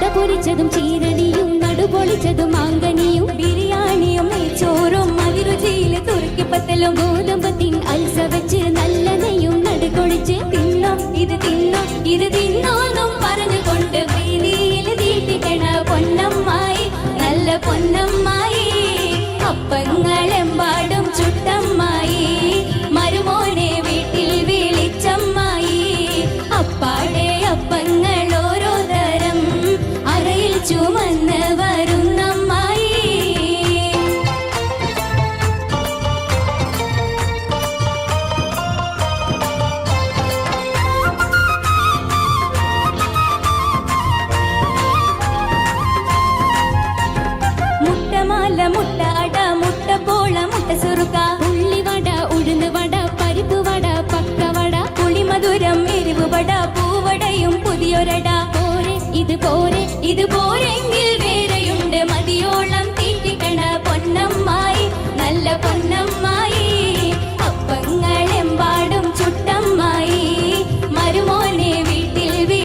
പൊരിച്ചതും ചീരണിയും നടുപൊളിച്ചതും മാങ്കനിയും ബിരിയാണിയും നെയ്ച്ചോറും അതിരുചിയില് തുറക്കിപ്പത്തലും ഗോതമ്പത്തിൻ അൽസ വെച്ച് നല്ല നെയ്യും നടുകൊഴിച്ച് തിന്നോ ഇത് തിന്നോ ഇത് തിന്നോന്നും പറഞ്ഞുകൊണ്ട് വീതിയിൽ തീട്ടിക്കണ പൊന്നമ്മായി നല്ല പൊന്നമ്മായി അപ്പങ്ങളെമ്പാടും ചുട്ടമ്മായി മരുമോനെ വീട്ടിൽ വിളിച്ചമ്മായി അപ്പാടെ അപ്പങ്ങൾ ഓരോ തരം അരയിൽ ചുമന്ന് വരുന്നമ്മായി മുട്ടമാല മുട്ട അട മുട്ട പോള മുട്ട സുറുക്ക ഉള്ളിവട ഉഴുന്നുവട പരിപ്പുവട പക്കവട പുളിമധുരം എരിവുവട പൂവടയും പുതിയൊരട പോരെ ഇത് പോരെ ഇത് പോരെങ്കിൽ